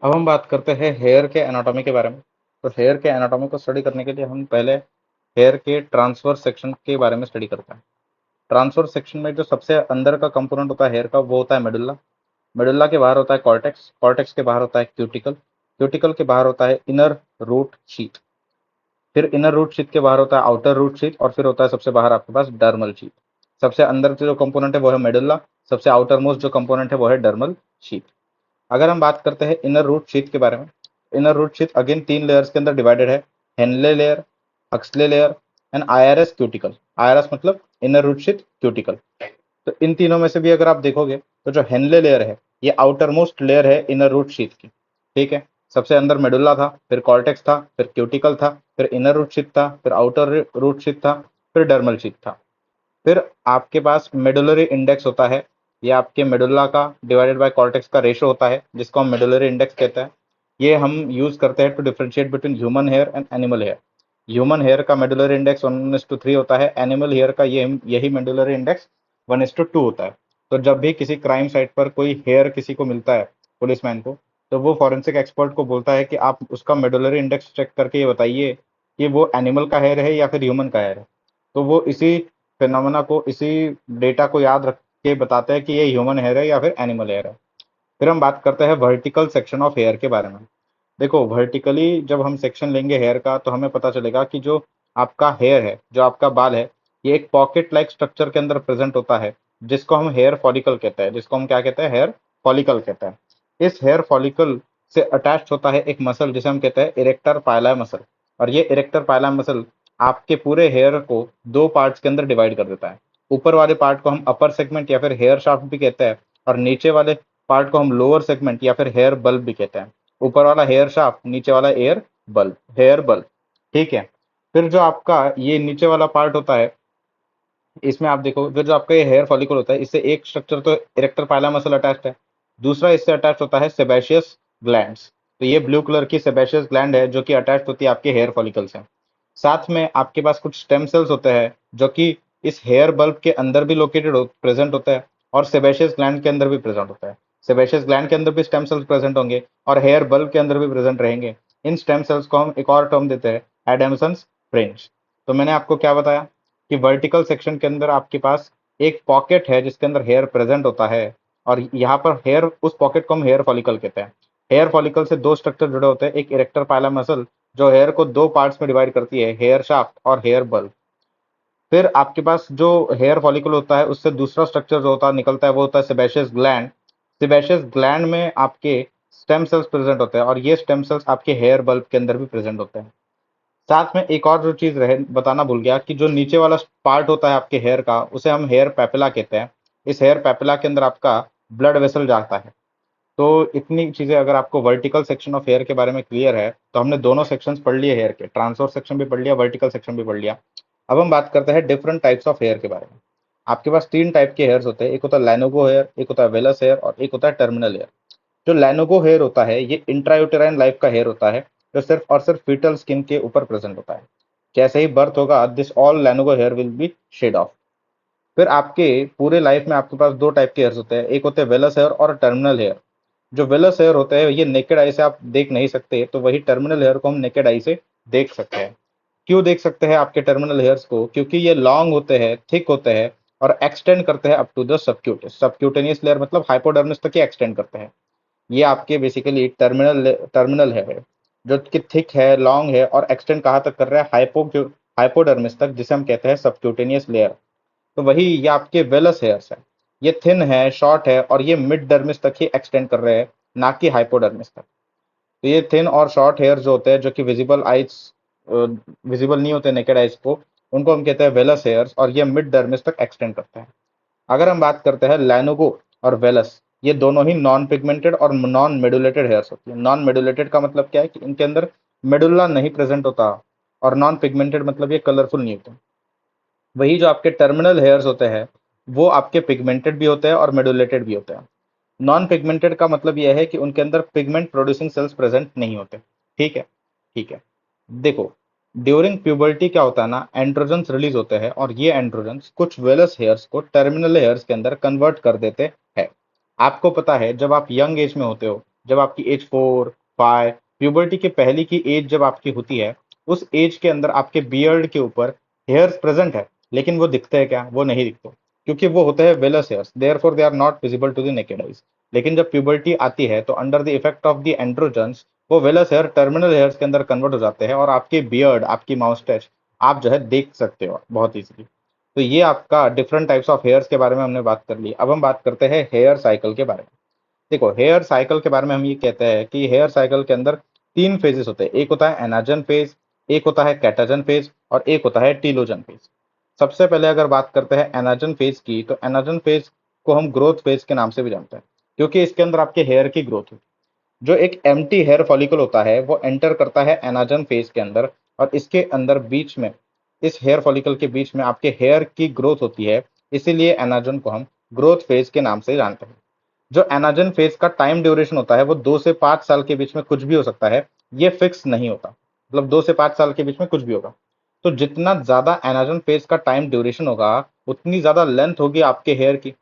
अब हम बात करते हैं हेयर के एनाटॉमी के बारे में। तो हेयर के एनाटॉमी को स्टडी करने के लिए हम पहले हेयर के ट्रांसवर्स सेक्शन के बारे में स्टडी करते हैं। ट्रांसवर्स सेक्शन में जो सबसे अंदर का कंपोनेंट होता है हेयर का, वो होता है मेडुल्ला। मेडुल्ला के बाहर होता है कॉर्टेक्स, कॉर्टेक्स के बाहर होता है क्यूटिकल, क्यूटिकल के बाहर होता है इनर रूट शीथ, फिर इनर रूट शीथ के बाहर होता है आउटर रूट शीथ, और फिर होता है सबसे बाहर आपके पास डर्मल शीथ। सबसे अंदर जो कंपोनेंट है वो है मेडुल्ला, सबसे आउटर मोस्ट जो कंपोनेंट है वो है डर्मल शीथ। अगर हम बात करते हैं इनर रूट शीथ के बारे में, इनर रूट शीथ अगेन तीन लेयर्स के अंदर डिवाइडेड है। Henle layer, Huxley layer and IRS cuticle. IRS मतलब इनर रूट शीथ क्यूटिकल। तो इन तीनों में से भी अगर आप देखोगे तो जो हेनले लेयर है ये आउटर मोस्ट लेयर है इनर रूट शीथ की। ठीक है, सबसे अंदर मेडुल्ला था, फिर कॉर्टेक्स था, फिर क्यूटिकल था, फिर इनर रूट शीथ था, फिर आउटर रूट शीथ था, फिर डर्मल शीथ था। फिर आपके पास मेडुलरी इंडेक्स होता है। ये आपके मेडुल्ला का डिवाइडेड बाय कॉर्टेक्स का रेशो होता है, जिसको हम मेडुलरी इंडेक्स कहते हैं। ये हम यूज करते हैं to differentiate between human hair and animal hair. Human hair का मेडुलरी इंडेक्स 1:3 होता है, एनिमल हेयर का ये यही मेडुलरी इंडेक्स 1:2 होता है। तो जब भी किसी क्राइम साइट पर कोई हेयर किसी को मिलता है, पुलिसमैन को, तो वो फॉरेंसिक एक्सपर्ट को बोलता है कि आप उसका मेडुलरी इंडेक्स चेक करके ये बताइए कि वो एनिमल का हेयर है या फिर ह्यूमन का हेयर है। तो वो इसी फिनोमेना को, इसी डेटा को याद रख के बताते हैं कि ये ह्यूमन हेयर है या फिर एनिमल हेयर है। फिर हम बात करते हैं वर्टिकल सेक्शन ऑफ हेयर के बारे में। देखो, वर्टिकली जब हम सेक्शन लेंगे हेयर का तो हमें पता चलेगा कि जो आपका हेयर है, जो आपका बाल है, ये एक पॉकेट लाइक स्ट्रक्चर के अंदर प्रेजेंट होता है, जिसको हम हेयर फॉलिकल कहते हैं, जिसको हम क्या कहते हैं, हेयर फॉलिकल कहते हैं। इस हेयर फॉलिकल से अटैच होता है एक मसल जिसे हम कहते हैं इरेक्टर पाइला मसल। और ये इरेक्टर पाइला मसल आपके पूरे हेयर को दो पार्ट्स के अंदर डिवाइड कर देता है। ऊपर वाले पार्ट को हम अपर सेगमेंट या फिर हेयर शाफ्ट भी कहते हैं, और नीचे वाले पार्ट को हम लोअर सेगमेंट या फिर हेयर बल्ब भी कहते हैं। ऊपर वाला हेयर शाफ्ट, नीचे वाला एयर बल्ब, हेयर बल्ब। ठीक है। फिर जो आपका ये नीचे वाला पार्ट होता है, इसमें आप देखो, फिर जो आपका ये हेयर फॉलिकल होता है, इससे एक स्ट्रक्चर तो इरेक्टर पाइला मसल अटैच्ड है, दूसरा इससे अटैच होता है सेबेशियस ग्लैंड्स। तो ये ब्लू कलर की सेबेशियस ग्लैंड है जो कि अटैच होती है आपके हेयर फॉलिकल से। साथ में आपके पास कुछ स्टेम सेल्स होते हैं जो कि इस हेयर बल्ब के अंदर भी लोकेटेड प्रेजेंट होता है, और सेबेशियस ग्लैंड के अंदर भी प्रेजेंट होता है। सेबेशियस ग्लैंड के अंदर भी स्टेम सेल्स प्रेजेंट होंगे और हेयर बल्ब के अंदर भी प्रेजेंट रहेंगे। इन स्टेम सेल्स को हम एक और टर्म देते हैं, एडम्सन्स फ्रिंज। तो मैंने आपको क्या बताया कि वर्टिकल सेक्शन के अंदर आपके पास एक पॉकेट है जिसके अंदर हेयर प्रेजेंट होता है, और यहाँ पर हेयर, उस पॉकेट को हम हेयर फॉलिकल कहते हैं। हेयर फॉलिकल से दो स्ट्रक्चर जुड़े होते हैं, एक इरेक्टर पाइला मसल जो हेयर को दो पार्ट्स में डिवाइड करती है, हेयर शाफ्ट और हेयर बल्ब। फिर आपके पास जो हेयर फॉलिकल होता है उससे दूसरा स्ट्रक्चर जो होता है निकलता है, वो होता है सेबेशियस ग्लैंड। सेबेशियस ग्लैंड में आपके स्टेम सेल्स प्रेजेंट होते हैं, और ये स्टेम सेल्स आपके हेयर बल्ब के अंदर भी प्रेजेंट होते हैं। साथ में एक और जो चीज रहे बताना भूल गया कि जो नीचे वाला पार्ट होता है आपके हेयर का, उसे हम हेयर पेपिला कहते हैं। इस हेयर पेपिला के अंदर आपका ब्लड वेसल जाता है। तो इतनी चीजें अगर आपको वर्टिकल सेक्शन ऑफ हेयर के बारे में क्लियर है, तो हमने दोनों सेक्शंस पढ़ लिए, हेयर के ट्रांसवर्स सेक्शन भी पढ़ लिया, वर्टिकल सेक्शन भी पढ़ लिया। अब हम बात करते हैं डिफरेंट टाइप्स ऑफ हेयर के बारे में। आपके पास तीन टाइप के हेयर्स होते हैं, एक होता है लैनोगो हेयर, एक होता है वेलस हेयर, और एक होता है टर्मिनल हेयर। जो लैनोगो हेयर होता है ये इंट्रायूटेराइन लाइफ का हेयर होता है, जो सिर्फ और सिर्फ फीटल स्किन के ऊपर प्रेजेंट होता है। जैसे ही बर्थ होगा, this all lanugo hair will be shed off. फिर आपके पूरे लाइफ में आपके पास दो टाइप के हेयर्स होते हैं, एक होते हैं वेलस हेयर और टर्मिनल हेयर। जो वेलस हेयर होते हैं ये नेकेड आई से आप देख नहीं सकते, तो वही टर्मिनल हेयर को हम नेकेड आई से देख सकते हैं। क्यों देख सकते हैं आपके टर्मिनल हेयर्स को? क्योंकि ये लॉन्ग होते हैं, थिक होते हैं, और एक्सटेंड करते हैं up to the subcutaneous layer, मतलब हाइपोडर्मिस तक ही एक्सटेंड करते हैं। ये आपके बेसिकली टर्मिनल टर्मिनल है, जो कि थिक है, लॉन्ग है, और एक्सटेंड कहाँ तक कर रहा है, हाइपोडर्मिस तक, जिसे हम कहते हैं सबक्यूटेनियस लेयर। तो वही ये आपके वेलस हेयर्स है। ये थिन है, शॉर्ट है, और ये मिड डर्मिस तक ही एक्सटेंड कर रहे हैं, ना कि हाइपोडर्मिस तक। तो ये थिन और शॉर्ट हेयर जो होते हैं, जो कि विजिबल नहीं होते नेकेड आइज को, उनको हम कहते हैं वेलस हेयर्स, और ये मिड डर्मिस तक एक्सटेंड करते हैं। अगर हम बात करते हैं लैनोगो और वेलस, ये दोनों ही नॉन पिगमेंटेड और नॉन मेडुलेटेड हेयर्स होती है। नॉन मेडुलेटेड का मतलब क्या है कि इनके अंदर मेडुल्ला नहीं प्रेजेंट होता, और नॉन पिगमेंटेड मतलब ये कलरफुल नहीं होते। वही जो आपके टर्मिनल हेयर्स होते हैं वो आपके पिगमेंटेड भी होते हैं और मेडुलेटेड भी होते हैं। नॉन पिगमेंटेड का मतलब यह है कि उनके अंदर पिगमेंट प्रोड्यूसिंग सेल्स प्रेजेंट नहीं होते। ठीक है, ठीक है। देखो, ड्यूरिंग प्यूबर्टी क्या होता है ना, एंड्रोजन्स रिलीज होते हैं, और ये एंड्रोजन्स कुछ वेलस हेयर्स को टर्मिनल हेयर्स के अंदर कन्वर्ट कर देते हैं। आपको पता है जब आप यंग एज में होते हो, जब आपकी एज 4 5, प्यूबर्टी के पहले की एज जब आपकी होती है, उस एज के अंदर आपके बियर्ड के ऊपर हेयर्स प्रेजेंट है, लेकिन वो दिखते हैं क्या? वो नहीं दिखते, क्योंकि वो होते हैं vellus hairs, therefore they are not visible to the naked eyes. लेकिन जब प्यूबर्टी आती है तो under the effect of the androgens वो वेलस हेयर टर्मिनल हेयर्स के अंदर कन्वर्ट हो जाते हैं, और आपके बियर्ड, आपकी माउस्टैच आप जो है देख सकते हो बहुत इजीली। तो ये आपका डिफरेंट टाइप्स ऑफ हेयर्स के बारे में हमने बात कर ली। अब हम बात करते हैं हेयर साइकिल के बारे में। देखो, हेयर साइकिल के बारे में हम ये कहते हैं कि हेयर साइकिल के अंदर तीन फेजेस होते हैं। एक होता है एनाजन फेज, एक होता है कैटाजन फेज, और एक होता है टीलोजन फेज। सबसे पहले अगर बात करते हैं एनाजन फेज की, तो एनाजन फेज को हम ग्रोथ फेज के नाम से भी जानते हैं, क्योंकि इसके अंदर आपके हेयर की ग्रोथ होती है। जो एक एम्प्टी हेयर फॉलिकल होता है वो एंटर करता है एनाजन फेज के अंदर, और इसके अंदर बीच में, इस हेयर फॉलिकल के बीच में आपके हेयर की ग्रोथ होती है। इसीलिए एनाजन को हम ग्रोथ फेज के नाम से जानते हैं। जो एनाजन फेज का टाइम ड्यूरेशन होता है वो 2 से 5 साल के बीच में कुछ भी हो सकता है, ये फिक्स नहीं होता। मतलब 2 से 5 साल के बीच में कुछ भी होगा। तो जितना ज्यादा एनाजन फेज का टाइम ड्यूरेशन होगा, उतनी ज्यादा लेंथ होगी आपके हेयर की।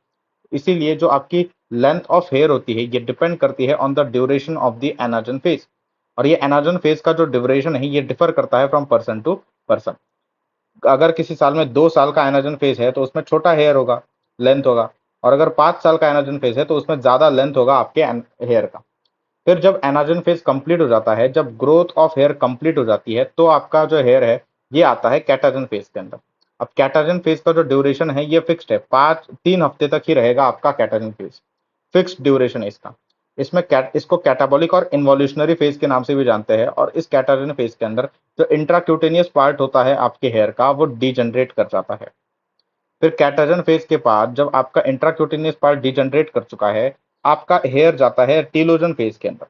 इसीलिए जो आपकी लेंथ ऑफ हेयर होती है ये डिपेंड करती है on the duration of the anagen phase. और ये एनाजन फेज का जो ड्यूरेशन है ये डिफर करता है फ्रॉम पर्सन टू पर्सन। अगर किसी साल में 2 साल का एनाजन फेज है तो उसमें छोटा हेयर होगा, लेंथ होगा। और अगर 5 साल का एनाजन फेज है तो उसमें ज्यादा लेंथ होगा आपके हेयर का। फिर जब एनाजन फेज कंप्लीट हो जाता है, जब ग्रोथ ऑफ हेयर कंप्लीट हो जाती है, तो आपका जो हेयर है ये आता है कैटाजन फेज के अंदर। अब कैटाजन फेज का जो ड्यूरेशन है ये फिक्स्ड है, 3 हफ्ते तक ही रहेगा आपका कैटाजन फेज। फिक्स्ड ड्यूरेशन है इसका। इसको कैटाबॉलिक और इन्वोल्यूशनरी फेज के नाम से भी जानते हैं। और इस कैटाजन फेज के अंदर जो इंट्राक्यूटेनियस पार्ट होता है आपके हेयर का वो डिजनरेट कर जाता है। फिर कैटाजन फेज के बाद जब आपका इंट्राक्यूटेनियस पार्ट डिजनरेट कर चुका है, आपका हेयर जाता है टीलोजन फेज के अंदर।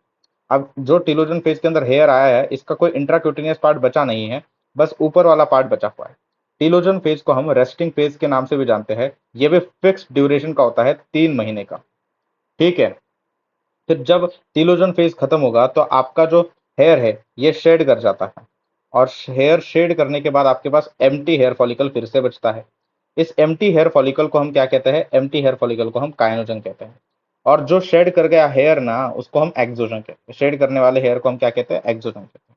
अब जो टीलोजन फेज के अंदर हेयर आया है, इसका कोई इंट्राक्यूटेनियस पार्ट बचा नहीं है, बस ऊपर वाला पार्ट बचा हुआ है। टीलोजन फेज को हम रेस्टिंग फेज के नाम से भी जानते हैं। ये भी फिक्स ड्यूरेशन का होता है, 3 महीने का। ठीक है। फिर जब टीलोजन फेज खत्म होगा तो आपका जो हेयर है ये शेड कर जाता है। और हेयर शेड करने के बाद आपके पास एम्प्टी हेयर फॉलिकल फिर से बचता है। इस एम्प्टी हेयर फॉलिकल को हम क्या कहते हैं? एम्प्टी हेयर फॉलिकल को हम काइनोजन कहते हैं। और जो शेड कर गया हेयर ना, उसको हम एक्सोजन कहते हैं। शेड करने वाले हेयर को हम क्या कहते हैं? एक्सोजन कहते हैं।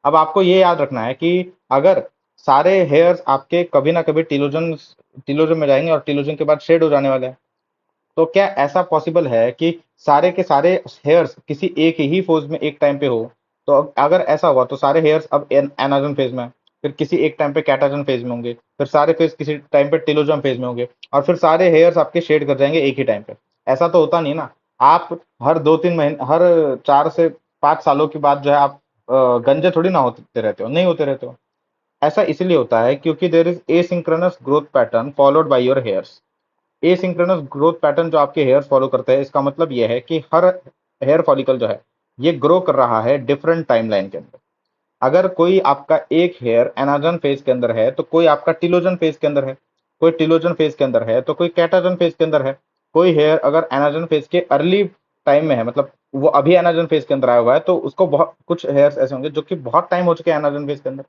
अब आपको ये याद रखना है कि अगर सारे हेयर्स आपके कभी ना कभी टीलोजन टीलोजन में जाएंगे और टीलोजन के बाद शेड हो जाने वाले हैं, तो क्या ऐसा पॉसिबल है कि सारे के सारे हेयर्स किसी एक ही फोज में एक टाइम पे हो? तो अगर ऐसा हुआ तो सारे हेयर्स अब एनाजन फेज में हैं, फिर किसी एक टाइम पे कैटाजन फेज में होंगे, फिर सारे फेज किसी टाइम पे टेलोजन फेज में होंगे, और फिर सारे हेयर्स आपके शेड कर जाएंगे एक ही टाइम पे। ऐसा तो होता नहीं ना। आप हर 2 3 महीने, हर 4 से 5 सालों के बाद जो है आप गंजे थोड़ी ना होते रहते हो, नहीं होते रहते हो। ऐसा इसलिए होता है क्योंकि there is asynchronous growth pattern followed by your hairs. Asynchronous growth pattern जो आपके हेयर फॉलो करते हैं, इसका मतलब यह है कि हर हेयर फॉलिकल जो है ये ग्रो कर रहा है डिफरेंट टाइमलाइन के अंदर। अगर कोई आपका एक हेयर एनाजन फेज के अंदर है तो कोई आपका टिलोजन फेज के अंदर है, कोई टिलोजन फेज के अंदर है तो कोई कैटाजन फेज के अंदर है। कोई हेयर अगर एनाजन फेज के अर्ली टाइम में है, मतलब वो अभी एनाजन फेज के अंदर आया हुआ है, तो उसको बहुत कुछ हेयर्स ऐसे होंगे जो कि बहुत टाइम हो चुके हैं एनाजन फेज के अंदर।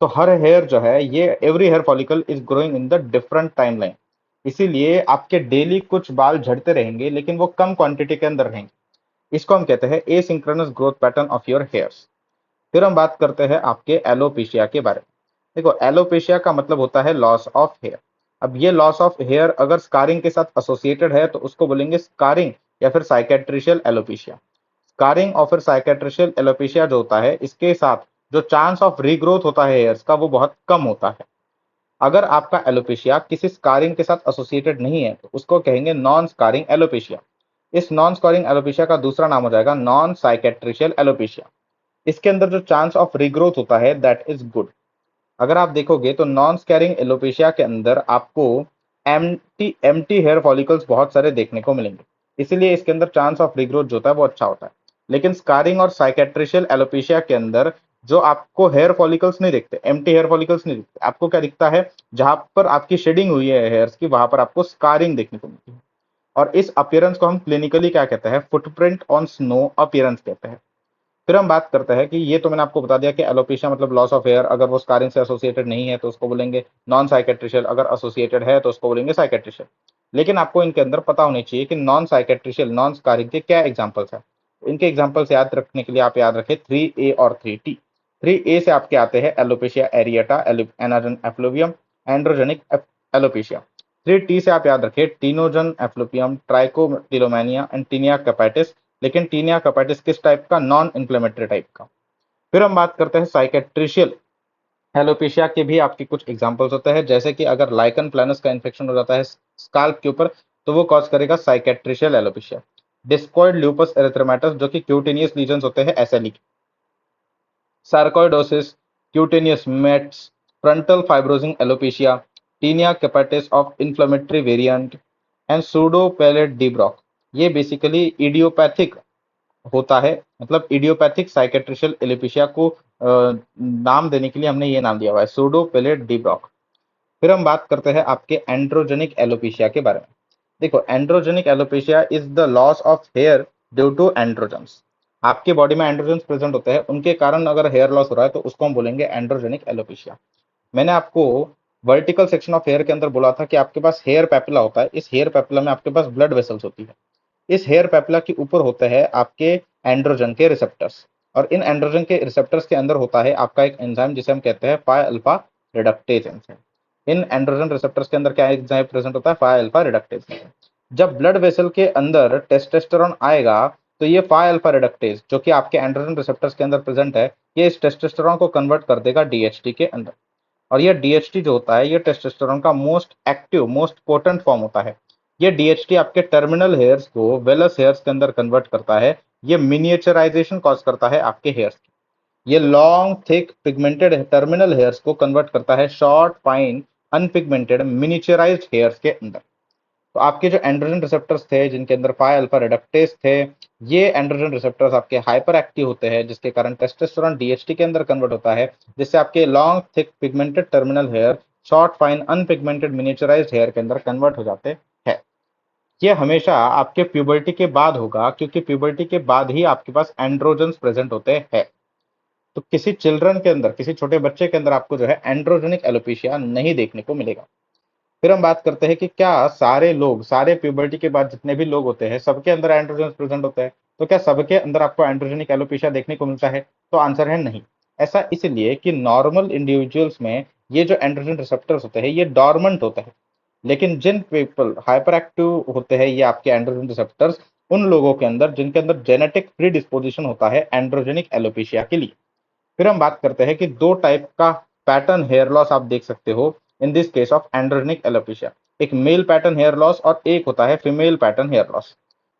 तो हर हेयर जो है ये every hair follicle is growing in the different timeline. इसीलिए आपके डेली कुछ बाल झड़ते रहेंगे, लेकिन वो कम क्वांटिटी के अंदर रहेंगे। इसको हम कहते हैं asynchronous growth pattern of your hairs. फिर हम बात करते हैं आपके एलोपेशिया के बारे में। देखो, एलोपेशिया का मतलब होता है लॉस ऑफ हेयर। अब ये लॉस ऑफ हेयर अगर स्कारिंग के साथ एसोसिएटेड है तो उसको बोलेंगे स्कारिंग या फिर साइकेट्रिशियल एलोपेशिया। स्कारिंग और फिर साइकेट्रिशियल एलोपेशिया जो होता है, इसके साथ जो चांस ऑफ रीग्रोथ होता है हेयर्स का वो बहुत कम होता है। अगर आपका एलोपेशिया किसी स्कारिंग के साथ एसोसिएटेड नहीं है तो उसको कहेंगे नॉन स्कारिंग एलोपेशिया। इस नॉन स्कारिंग एलोपेशिया का दूसरा नाम हो जाएगा नॉन साइकेट्रिशियल एलोपेशिया। इसके अंदर जो चांस ऑफ रीग्रोथ होता है दैट इज गुड। अगर आप देखोगे तो नॉन स्कैरिंग एलोपेशिया के अंदर आपको एम्प्टी हेयर फॉलिकल्स बहुत सारे देखने को मिलेंगे। इसीलिए इसके अंदर चांस ऑफ रीग्रोथ जो होता है वो अच्छा होता है। लेकिन स्कारिंग और साइकेट्रिशियल एलोपेशिया के अंदर जो आपको हेयर फॉलिकल्स नहीं दिखते, एम्प्टी हेयर फॉलिकल्स नहीं दिखते, आपको क्या दिखता है? जहां पर आपकी शेडिंग हुई है हेयर्स की, वहां पर आपको स्कारिंग देखने को मिलती है। और इस अपीयरेंस को हम क्लिनिकली क्या कहते हैं? फुटप्रिंट ऑन स्नो अपीयरेंस कहते हैं। फिर हम बात करते हैं कि ये तो मैंने आपको बता दिया कि एलोपेशिया मतलब लॉस ऑफ हेयर, अगर वो स्कारिंग से एसोसिएटेड नहीं है तो उसको बोलेंगे नॉन साइकेट्रिशियल, अगर एसोसिएटेड है तो उसको बोलेंगे साइकेट्रिशियल। लेकिन आपको इनके अंदर पता होनी चाहिए कि नॉन साइकेट्रिशियल, नॉन स्कारिंग के क्या एग्जांपल्स हैं। इनके एग्जांपल्स याद रखने के लिए आप याद रखें 3A और 3T। 3A से आपके आते हैं alopecia areata, anagen effluvium, androgenic alopecia. 3T से आप याद रखें telogen effluvium, trichotillomania and tinea capitis. लेकिन टीनिया कैपेटिस किस टाइप का? नॉन इन्फ्लेमेटरी टाइप का। फिर हम बात करते हैं साइकेट्रिशियल एलोपेशिया के भी आपके कुछ एग्जांपल्स होते हैं, जैसे कि अगर लाइकन प्लानस का इन्फेक्शन हो जाता है स्काल्प के ऊपर तो वो कॉज करेगा cicatricial alopecia. Discoid lupus erythematosus जो कि क्यूटेनियस लीजन्स होते हैं एसएलई के। Sarcoidosis, cutaneous mets, frontal fibrosing alopecia, tinea capitis of inflammatory variant and pseudo pelade Brocq. ये बेसिकली इडियोपैथिक होता है, मतलब इडियोपैथिक साइकेट्रिशियल एलोपेशिया को नाम देने के लिए हमने ये नाम दिया हुआ है सूडो पैलेट डिब्रॉक। फिर हम बात करते हैं आपके एंड्रोजेनिक एलोपेशिया के बारे में। देखो, androgenic alopecia is the loss of hair due to androgens. आपके बॉडी में एंड्रोजन्स प्रेजेंट होते हैं, उनके कारण अगर हेयर लॉस हो रहा है तो उसको हम बोलेंगे एंड्रोजेनिक एलोपेशिया। मैंने आपको वर्टिकल सेक्शन ऑफ हेयर के अंदर बोला था कि आपके पास हेयर पेपिला होता है, इस हेयर पेपिला में आपके पास ब्लड वेसल्स होती है। इस हेयर पेपिला के ऊपर होते हैं आपके एंड्रोजन के रिसेप्टर्स, और इन एंड्रोजन के रिसेप्टर्स के अंदर होता है आपका एक एंजाइम जिसे हम कहते हैं फाई अल्फा रिडक्टेज एंजाइम। इन एंड्रोजन रिसेप्टर्स के अंदर क्या एंजाइम प्रेजेंट होता है? Five alpha reductase enzyme. जब ब्लड वेसल के अंदर टेस्टोस्टेरोन आएगा तो ये फाई अल्फा रिडक्टेज जो कि आपके एंड्रोजन रिसेप्टर्स के अंदर प्रेजेंट है, ये इस टेस्टोस्टेरोन को कन्वर्ट कर देगा डीएचटी के अंदर। और ये डीएचटी जो होता है ये टेस्टोस्टेरोन का most active most potent form होता है। ये डीएचटी आपके टर्मिनल हेयर्स को वेलस हेयर्स के अंदर कन्वर्ट करता है। ये मिनिएचराइजेशन कॉज करता है आपके हेयर्स की। ये long thick pigmented terminal hairs को कन्वर्ट करता है शॉर्ट फाइन अनपिगमेंटेड मिनिचराइज्ड हेयर्स के अंदर। तो आपके जो एंड्रोजन रिसेप्टर्स थे जिनके अंदर फाई अल्फा रिडक्टेज थे, ये एंड्रोजन रिसेप्टर्स आपके हाइपर एक्टिव होते हैं, जिसके कारण टेस्टोस्टेरोन डीएचटी के अंदर कन्वर्ट होता है, जिससे आपके long thick pigmented terminal hair short fine unpigmented miniaturised hair के अंदर कन्वर्ट हो जाते हैं। ये हमेशा आपके प्यूबर्टी के बाद होगा, क्योंकि प्यूबर्टी के बाद ही आपके पास एंड्रोजन्स प्रेजेंट होते हैं। तो किसी चिल्ड्रन के अंदर, किसी छोटे बच्चे के अंदर आपको जो है एंड्रोजेनिक एलोपेशिया नहीं देखने को मिलेगा। फिर हम बात करते हैं कि क्या सारे लोग, सारे प्यूबर्टी के बाद जितने भी लोग होते हैं, सबके अंदर एंड्रोजन प्रेजेंट होता है? तो क्या सबके अंदर आपको एंड्रोजेनिक एलोपेशिया देखने को मिलता है? तो आंसर है नहीं। ऐसा इसलिए कि नॉर्मल इंडिविजुअल्स में ये जो एंड्रोजन रिसेप्टर्स होते हैं ये डॉर्मेंट होते हैं, लेकिन जिन पीपल हाइपर एक्टिव होते हैं ये आपके एंड्रोजन रिसेप्टर्स, उन लोगों के अंदर जिनके अंदर जेनेटिक प्रीडिस्पोजिशन होता है एंड्रोजेनिक एलोपेशिया के लिए। फिर हम बात करते हैं कि दो टाइप का पैटर्न हेयर लॉस आप देख सकते हो in this case of androgenic alopecia. एक मेल पैटर्न हेयर लॉस और एक होता है फीमेल पैटर्न हेयर लॉस।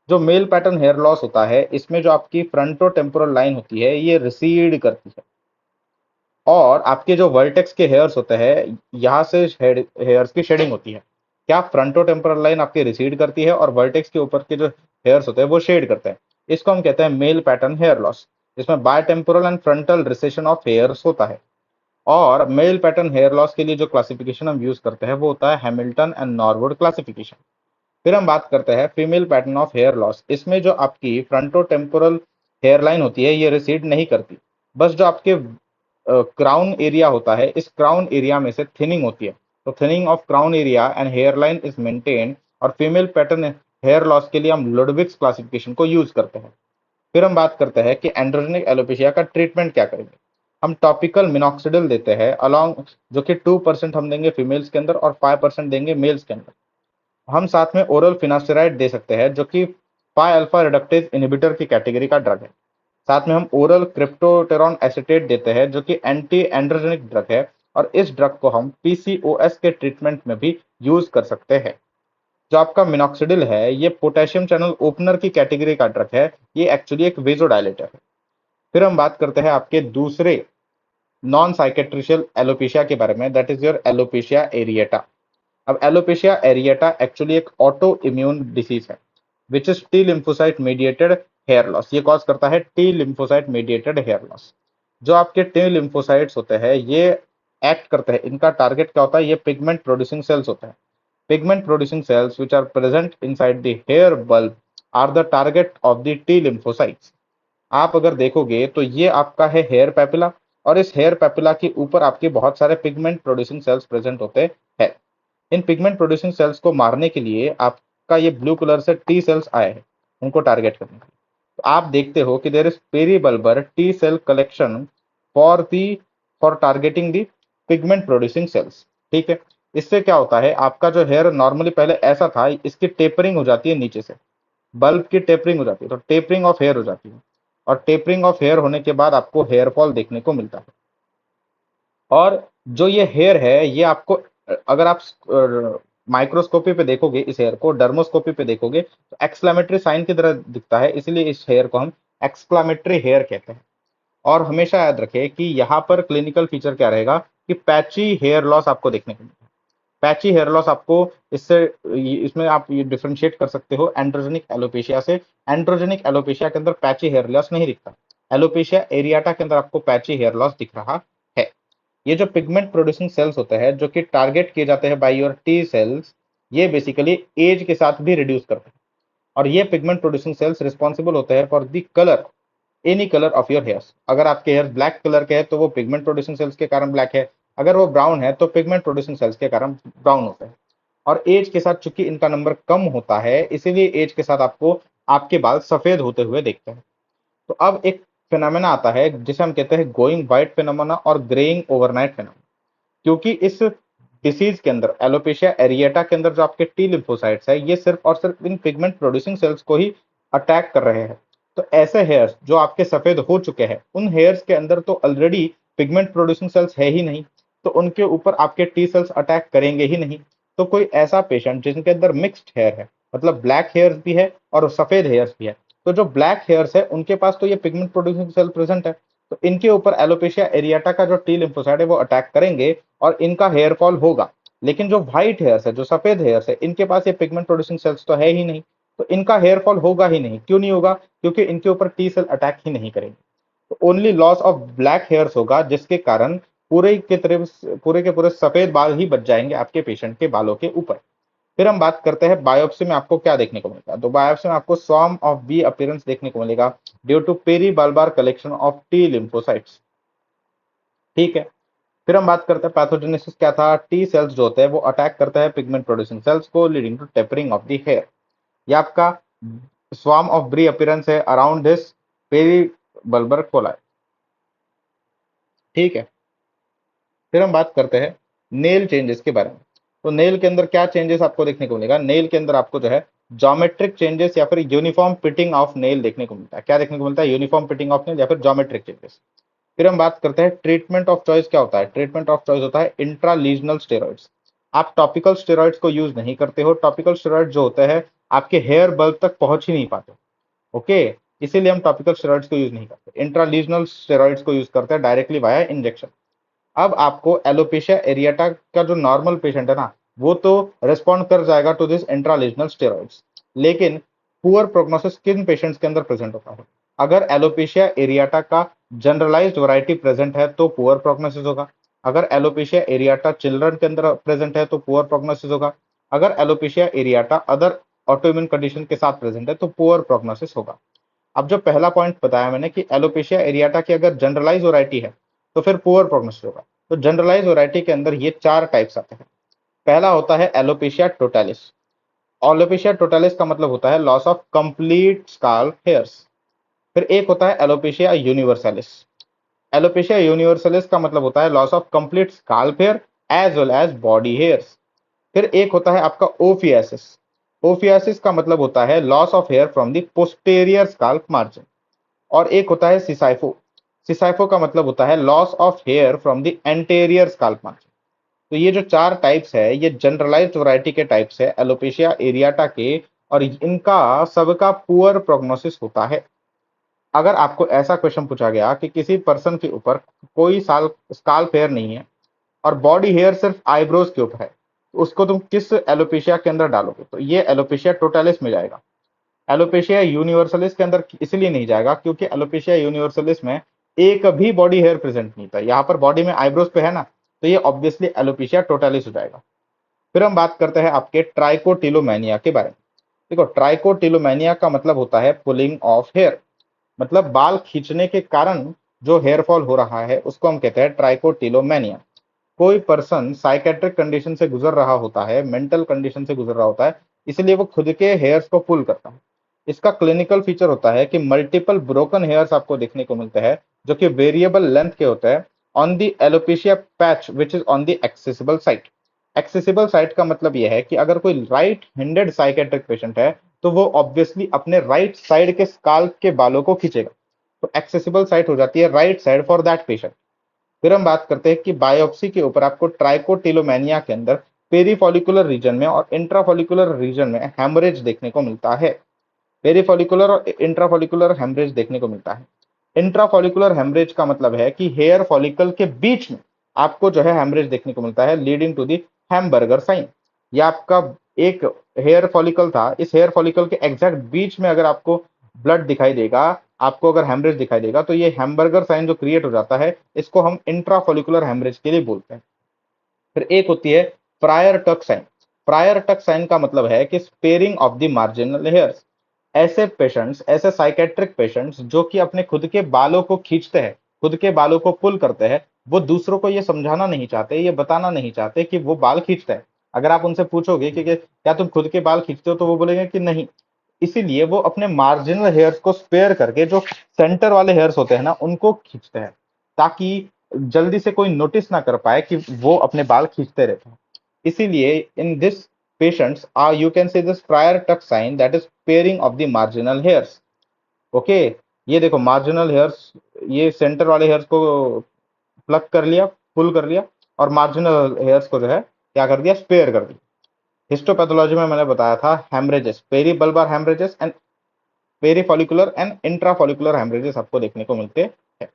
जो मेल पैटर्न हेयर लॉस होता है इसमें जो आपकी फ्रंटो टेम्पोरल लाइन होती है ये रिसीड करती है, और आपके जो वर्टेक्स के हेयर्स होते हैं यहाँ से हेयर्स की शेडिंग होती है। क्या फ्रंटो टेम्पोरल लाइन आपकी रिसीड करती है और वर्टेक्स के ऊपर के जो हेयर्स होते हैं वो शेड करते हैं। इसको हम कहते हैं मेल पैटर्न हेयर लॉस, जिसमें bitemporal and frontal recession of hairs होता है। और मेल पैटर्न हेयर लॉस के लिए जो क्लासिफिकेशन हम यूज करते हैं वो होता है हैमिल्टन एंड नॉरवुड क्लासिफिकेशन। फिर हम बात करते हैं female pattern of hair loss. इसमें जो आपकी फ्रंटो टेम्पोरल हेयर लाइन होती है ये रिसीड नहीं करती, बस जो आपके क्राउन एरिया होता है इस क्राउन एरिया में से थिनिंग होती है। तो thinning of crown area and hair line is maintain, और फीमेल पैटर्न हेयर लॉस के लिए हम लुडविग्स क्लासिफिकेशन को यूज करते हैं। फिर हम बात करते हैं कि एंड्रोजेनिक एलोपेशिया का ट्रीटमेंट क्या करेंगे। हम टॉपिकल मिनॉक्सिडिल देते हैं अलोंग, जो कि 2% हम देंगे फीमेल्स के अंदर और 5% देंगे मेल्स के अंदर। हम साथ में ओरल फिनास्टेराइड दे सकते हैं जो कि पाई अल्फा रिडक्टेज इनहिबिटर की कैटेगरी का ड्रग है। साथ में हम ओरल क्रिप्टोटेरॉन एसिटेट देते हैं जो कि एंटी एंड्रोजेनिक ड्रग है, और इस ड्रग को हम पीसीओएस के ट्रीटमेंट में भी यूज कर सकते हैं। जो आपका मिनॉक्सिडिल है ये पोटेशियम चैनल ओपनर की कैटेगरी का ड्रग है, ये एक्चुअली एक वेजोडायलेटर है। फिर हम बात करते हैं आपके दूसरे नॉन साइकेट्रिशियल एलोपेशिया के बारे में, that is your alopecia areata. अब एलोपेशिया एरिएटा एक्चुअली एक ऑटो इम्यून डिसीज है which is T lymphocyte mediated hair loss. ये कॉज करता है T lymphocyte mediated hair loss. जो आपके टी लिम्फोसाइट्स होते हैं ये एक्ट करते हैं, इनका टारगेट क्या होता है? ये पिगमेंट प्रोड्यूसिंग सेल्स होते हैं। Pigment producing cells which are present inside the hair bulb are the target of the T lymphocytes. आप अगर देखोगे तो ये आपका है हेयर पेपिला, और इस हेयर पेपिला के ऊपर आपके बहुत सारे पिगमेंट प्रोड्यूसिंग सेल्स प्रेजेंट होते हैं। इन पिगमेंट प्रोड्यूसिंग सेल्स को मारने के लिए आपका ये ब्लू कलर से टी सेल्स आए हैं उनको टारगेट करने के लिए। तो आप देखते हो कि there is peribulbar T cell collection for targeting the pigment producing cells. ठीक है, इससे क्या होता है, आपका जो हेयर नॉर्मली पहले ऐसा था, इसकी टेपरिंग हो जाती है नीचे से, बल्ब की टेपरिंग हो जाती है, तो टेपरिंग ऑफ हेयर हो जाती है, और टेपरिंग ऑफ हेयर होने के बाद आपको हेयर फॉल देखने को मिलता है। और जो ये हेयर है, ये आपको अगर आप माइक्रोस्कोपी पे देखोगे, इस हेयर को डर्मोस्कोपी पे देखोगे तो एक्सक्लामेटरी साइन की तरह दिखता है, इसलिए इस हेयर को हम एक्सक्लामेटरी हेयर कहते हैं। और हमेशा याद रखें कि यहाँ पर क्लिनिकल फीचर क्या रहेगा कि पैची हेयर लॉस आपको देखने को मिलेगा। पैची हेयर लॉस आपको इससे इसमें आप ये डिफरेंशिएट कर सकते हो एंड्रोजेनिक एलोपेशिया से। एंड्रोजेनिक एलोपेशिया के अंदर पैची हेयर लॉस नहीं दिखता, एलोपेशिया एरियाटा के अंदर आपको पैची हेयर लॉस दिख रहा है। ये जो पिगमेंट प्रोड्यूसिंग सेल्स होते हैं जो कि टारगेट किए जाते हैं बाय योर टी सेल्स, ये बेसिकली एज के साथ भी रिड्यूस करते हैं। और ये पिगमेंट प्रोड्यूसिंग सेल्स रिस्पॉन्सिबल होते हैं for the colour, any colour of your hairs. अगर आपके हेयर ब्लैक कलर के हैं तो वो पिगमेंट प्रोड्यूसिंग सेल्स के कारण ब्लैक है, अगर वो ब्राउन है तो पिगमेंट प्रोड्यूसिंग सेल्स के कारण ब्राउन होता है। और एज के साथ चूंकि इनका नंबर कम होता है, इसीलिए एज के साथ आपको आपके बाल सफेद होते हुए देखते हैं। तो अब एक फिनोमेना आता है जिसे हम कहते हैं गोइंग व्हाइट फिनोमेना और ग्रेइंग ओवरनाइट फिनोमेना। क्योंकि इस डिसीज के अंदर, एलोपेशिया एरिएटा के अंदर जो आपके टी लिम्फोसाइट्स है, ये सिर्फ और सिर्फ इन पिगमेंट प्रोड्यूसिंग सेल्स को ही अटैक कर रहे हैं। तो ऐसे हेयर्स जो आपके सफेद हो चुके हैं, उन हेयर्स के अंदर तो ऑलरेडी पिगमेंट प्रोड्यूसिंग सेल्स है ही नहीं, तो उनके ऊपर आपके टी सेल्स अटैक करेंगे ही नहीं। तो कोई ऐसा पेशेंट जिनके अंदर मिक्स्ड हेयर है, मतलब ब्लैक हेयर्स भी है और सफेद हेयर्स भी है, तो जो ब्लैक हेयर्स है उनके पास तो ये पिगमेंट प्रोड्यूसिंग सेल प्रेजेंट है, तो इनके ऊपर एलोपेशिया एरियाटा का जो टी लिम्फोसाइट है वो अटैक करेंगे और इनका हेयर फॉल होगा। लेकिन जो व्हाइट हेयर्स है, जो सफेद हेयर्स है, इनके पास ये पिगमेंट प्रोड्यूसिंग सेल्स तो है ही नहीं, तो इनका हेयर फॉल होगा ही नहीं। क्यों नहीं होगा? क्योंकि इनके ऊपर टी सेल अटैक ही नहीं करेंगे। तो only loss of black hairs होगा, जिसके कारण पूरे के पूरे सफेद बाल ही बच जाएंगे आपके पेशेंट के बालों के ऊपर। फिर हम बात करते हैं बायोप्सी में आपको क्या देखने को मिलता है। तो बायोप्सी में आपको स्वार्म ऑफ बी अपीयरेंस देखने को मिलेगा due to peribulbar collection of T lymphocytes. ठीक है, फिर हम बात करते हैं पैथोजेनेसिस क्या था। टी सेल्स जो होते हैं वो अटैक करते हैं पिगमेंट प्रोड्यूसिंग सेल्स को, leading to tapering of the hair. ये आपका स्वार्म ऑफ ब्री अपीयरेंस है around this peribulbar coli. ठीक है, फिर हम बात करते हैं नेल चेंजेस के बारे में। तो नेल के अंदर क्या चेंजेस आपको देखने को मिलेगा? नेल के अंदर आपको जो है ज्योमेट्रिक चेंजेस या फिर यूनिफॉर्म फिटिंग ऑफ नेल देखने को मिलता है। क्या देखने को मिलता है? यूनिफॉर्म फिटिंग ऑफ नेल या फिर ज्योमेट्रिक चेंजेस। फिर हम बात करते हैं ट्रीटमेंट ऑफ चॉइस क्या होता है। ट्रीटमेंट ऑफ चॉइस होता है इंट्रालीजनल स्टेरॉइड्स। आप टॉपिकल स्टेरॉइड्स को यूज नहीं करते हो। टॉपिकल स्टेरॉइड जो होते हैं आपके हेयर बल्ब तक पहुंच ही नहीं पाते। ओके, इसीलिए हम टॉपिकल स्टेरॉइड्स को यूज नहीं करते, इंट्रालीजनल स्टेरॉइड्स को यूज करते हैं डायरेक्टली वाया इंजेक्शन। अब आपको एलोपेशिया एरियाटा का जो नॉर्मल पेशेंट है ना, वो तो रिस्पॉन्ड कर जाएगा टू दिस इंट्रालीजनल स्टेरॉइड्स। लेकिन पुअर प्रोग्नोसिस किन पेशेंट्स के अंदर प्रेजेंट होता है? अगर एलोपेशिया एरियाटा का जनरलाइज्ड वैरायटी प्रेजेंट है तो पुअर प्रोग्नोसिस होगा। अगर एलोपेशिया एरियाटा चिल्ड्रन के अंदर प्रेजेंट है तो पुअर प्रोग्नोसिस होगा। अगर एलोपेशिया एरियाटा अदर ऑटोइम्यून कंडीशन के साथ प्रेजेंट है तो पुअर प्रोग्नोसिस होगा। अब जो पहला पॉइंट बताया मैंने कि एलोपेशिया एरियाटा की अगर जनरलाइज वैरायटी है तो फिर पुअर प्रोग्नोसिस होगा। तो जनरलाइज वैरायटी के अंदर ये चार टाइप्स आते हैं। पहला होता है एलोपेशिया टोटालिस। एलोपेशिया टोटालिस का मतलब होता है loss of complete scalp hairs. फिर एक होता है एलोपेशिया यूनिवर्सलिस। एलोपेशिया यूनिवर्सलिस का मतलब होता है loss of complete scalp hair as well as body hairs. फिर एक होता है आपका ओफियासिस। ओफियासिस का मतलब होता है loss of hair from the posterior scalp margin. और एक होता है सिसाइफो। सिसाइफो का मतलब होता है loss of hair from the anterior scalp margin. तो ये जो चार टाइप्स है, ये जनरलाइज्ड वैरायटी के टाइप्स है एलोपेशिया एरियाटा के, और इनका सबका पुअर प्रोग्नोसिस होता है। अगर आपको ऐसा क्वेश्चन पूछा गया कि किसी पर्सन के ऊपर कोई साल स्काल्प हेयर नहीं है और बॉडी हेयर सिर्फ आईब्रोज के ऊपर है, तो उसको तुम किस एलोपेशिया के अंदर डालोगे? तो ये एलोपेशिया टोटालिस में जाएगा। एलोपेशिया यूनिवर्सलिस के अंदर इसलिए नहीं जाएगा क्योंकि एलोपेशिया यूनिवर्सलिस में एक भी बॉडी हेयर प्रेजेंट नहीं था। यहाँ पर बॉडी में आईब्रोज पे है ना, तो ये ऑब्वियसली एलोपेशिया टोटालिस हो जाएगा। फिर हम बात करते हैं आपके ट्राइकोटिलोमैनिया के बारे में। देखो, ट्राइकोटिलोमैनिया का मतलब होता है पुलिंग ऑफ हेयर, मतलब बाल खींचने के कारण जो हेयर फॉल हो रहा है उसको हम कहते हैं ट्राइकोटिलोमैनिया। कोई पर्सन साइकेट्रिक कंडीशन से गुजर रहा होता है, मेंटल कंडीशन से गुजर रहा होता है, इसलिए वो खुद के हेयर्स को पुल करता है। इसका क्लिनिकल फीचर होता है कि मल्टीपल ब्रोकन हेयर्स आपको देखने को मिलते हैं जो कि वेरिएबल लेंथ के होते हैं on the alopecia patch which is on the accessible site. Accessible site का मतलब यह है कि अगर कोई राइट हैंडेड साइकेट्रिक पेशेंट है तो वो ऑब्वियसली अपने राइट साइड के स्काल्प के बालों को खींचेगा, तो एक्सेसिबल साइट हो जाती है right side for that patient. फिर हम बात करते हैं कि बायोप्सी के ऊपर आपको ट्राइकोटिलोमैनिया के अंदर पेरीफॉलिकुलर रीजन में और इंट्राफॉलिकुलर रीजन में हैमरेज देखने को मिलता है। पेरीफॉलिकुलर और इंट्राफॉलिकुलर हेमरेज देखने को मिलता है। इंट्राफॉलिकुलर हेमरेज का मतलब है कि हेयर फॉलिकल के बीच में आपको जो है हेमरेज देखने को मिलता है, leading to the hamburger sign. ये आपका एक हेयर फॉलिकल था, इस हेयर फॉलिकल के एग्जैक्ट बीच में अगर आपको ब्लड दिखाई देगा, आपको अगर हेमरेज दिखाई देगा, तो ये हैमबर्गर साइन जो क्रिएट हो जाता है, इसको हम इंट्राफॉलिकुलर हेमरेज के लिए बोलते हैं। फिर एक होती है prior tuck sign. Prior tuck sign का मतलब है कि sparing of the marginal hairs. ऐसे पेशेंट्स, ऐसे साइकेट्रिक पेशेंट्स जो कि अपने खुद के बालों को खींचते हैं, खुद के बालों को पुल करते हैं, वो दूसरों को ये समझाना नहीं चाहते, ये बताना नहीं चाहते कि वो बाल खींचते हैं। अगर आप उनसे पूछोगे कि क्या तुम खुद के बाल खींचते हो, तो वो बोलेंगे कि नहीं। इसीलिए वो अपने मार्जिनल हेयर्स को स्पेयर करके जो सेंटर वाले हेयर्स होते हैं ना, उनको खींचते हैं, ताकि जल्दी से कोई नोटिस ना कर पाए कि वो अपने बाल खींचते रहते हैं। इसीलिए in this patients are, you can say this prior tuck sign, that is pairing of the marginal hairs. Okay, ये देखो मार्जिनल हेयर्स, ये सेंटर वाले हेयर्स को प्लग कर लिया, पुल कर लिया, और मार्जिनल हेयर्स को जो है क्या कर दिया, स्पेयर कर दिया। हिस्टोपैथोलॉजी में मैंने बताया था haemorrhages, peribulbar haemorrhages and perifollicular and intrafollicular haemorrhages आपको देखने को मिलते हैं।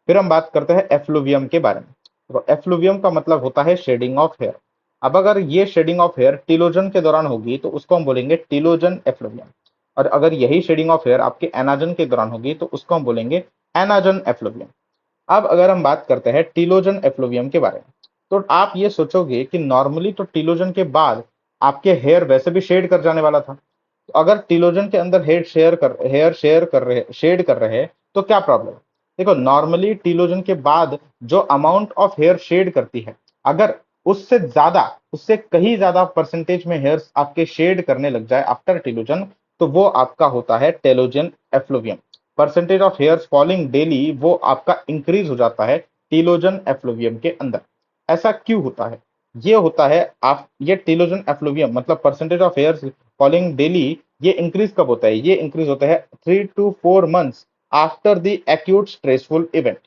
फिर हम बात करते हैं एफ्लुवियम के बारे में। तो एफ्लुवियम का मतलब होता है शेडिंग ऑफ हेयर। अब अगर ये शेडिंग ऑफ हेयर टीलोजन के दौरान होगी तो उसको हम बोलेंगे टीलोजन एफ्लुवियम, और अगर यही शेडिंग ऑफ हेयर आपके एनाजन के दौरान होगी तो उसको हम बोलेंगे एनाजन एफ्लुवियम। अब अगर हम बात करते हैं टीलोजन एफ्लुवियम के बारे में, तो आप ये सोचोगे कि नॉर्मली तो टीलोजन के बाद आपके हेयर वैसे भी शेड कर जाने वाला था, तो अगर टीलोजन के अंदर हेयर शेड कर रहे हैं तो क्या प्रॉब्लम है? देखो नॉर्मली टीलोजन के बाद जो अमाउंट ऑफ हेयर शेड करती है, अगर उससे ज्यादा, उससे कहीं ज्यादा परसेंटेज में हेयर्स आपके शेड करने लग जाए आफ्टर टीलोजन, तो वो आपका होता है telogen effluvium. Percentage of hairs falling daily वो आपका इंक्रीज हो जाता है टीलोजन एफ्लुवियम के अंदर। ऐसा क्यों होता है? ये होता है, आप ये टीलोजन एफ्लुवियम मतलब percentage of hairs falling daily, ये इंक्रीज कब होता है? ये इंक्रीज होता है 3 to 4 months after the acute stressful event.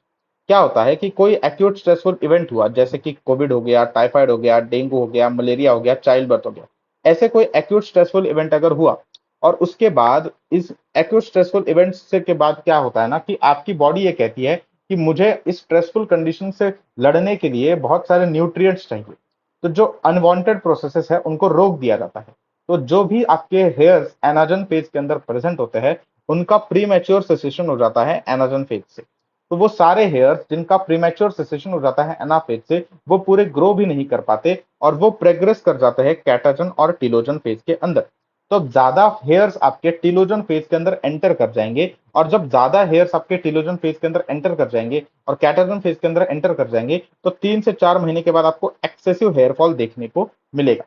क्या होता है कि कोई एक्यूट स्ट्रेसफुल इवेंट हुआ, जैसे कि कोविड हो गया, टाइफाइड हो गया, डेंगू हो गया, मलेरिया हो गया, चाइल्ड बर्थ हो गया, ऐसे कोई एक्यूट स्ट्रेसफुल इवेंट अगर हुआ, और उसके बाद इस एक्यूट स्ट्रेसफुल इवेंट से के बाद क्या होता है ना, कि आपकी बॉडी ये कहती है कि मुझे इस स्ट्रेसफुल कंडीशन से लड़ने के लिए बहुत सारे न्यूट्रिएंट्स चाहिए, तो जो अनवांटेड प्रोसेसेस है उनको रोक दिया जाता है। तो जो भी आपके हेयर्स एनाजन फेज के अंदर प्रेजेंट होते हैं, उनका प्रीमैच्योर सेसेशन हो जाता है एनाजन फेज से। तो वो सारे हेयर्स जिनका प्रीमैच्योर सेसेशन हो जाता है एना फेज से, वो पूरे ग्रो भी नहीं कर पाते और वो प्रोग्रेस कर जाते हैं कैटाजन और टीलोजन फेज के अंदर। तो ज्यादा हेयर्स आपके टीलोजन फेज के अंदर एंटर कर जाएंगे, और जब ज्यादा हेयर्स आपके टीलोजन फेज के अंदर एंटर कर जाएंगे और कैटाजन फेज के अंदर एंटर कर जाएंगे, तो 3 से 4 महीने के बाद आपको एक्सेसिव हेयर फॉल देखने को मिलेगा।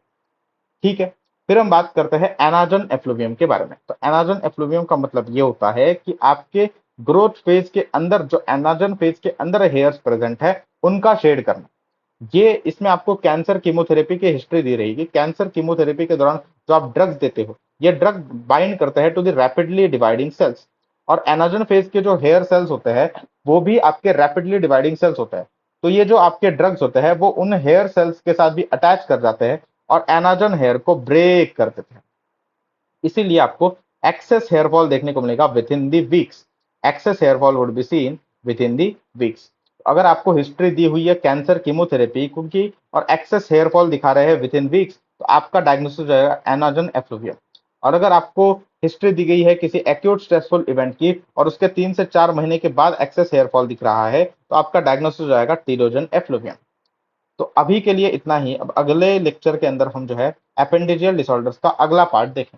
ठीक है, फिर हम बात करते हैं एनाजन एफ्लुवियम के बारे में। तो एनाजन एफ्लुवियम का मतलब ये होता है कि आपके ग्रोथ फेज के अंदर, जो एनाजन फेज के अंदर हेयर्स प्रेजेंट है, उनका शेड करना। ये इसमें आपको कैंसर कीमोथेरेपी की हिस्ट्री दी रहेगी। कैंसर कीमोथेरेपी के दौरान जो आप ड्रग्स देते हो, ये ड्रग बाइंड करते हैं to the rapidly dividing cells, और एनाजन फेज के जो हेयर सेल्स होते हैं वो भी आपके रैपिडली डिवाइडिंग सेल्स होते हैं। तो ये जो आपके ड्रग्स होते हैं वो उन हेयर सेल्स के साथ भी अटैच कर जाते हैं और एनाजन हेयर को ब्रेक कर देते हैं। इसीलिए आपको एक्सेस हेयर फॉल देखने को मिलेगा within the weeks. Excess hair fall would be seen within the weeks. अगर आपको हिस्ट्री दी हुई है कैंसर कीमोथेरेपी क्योंकि और एक्सेस हेयर फॉल दिखा रहे हैं विद इन वीक्स, तो आपका डायग्नोसिस हो जाएगा एनाजन एफ्लुवियम। और अगर आपको हिस्ट्री दी गई है किसी एक्यूट स्ट्रेसफुल इवेंट की और उसके 3 से 4 महीने के बाद एक्सेस हेयर फॉल दिख रहा है, तो आपका डायग्नोसिस हो जाएगा टीलोजन एफ्लुवियम। तो अभी के लिए इतना ही। अब अगले लेक्चर के अंदर हम जो है अपेंडिजियल डिसऑर्डर्स का अगला पार्ट देखें।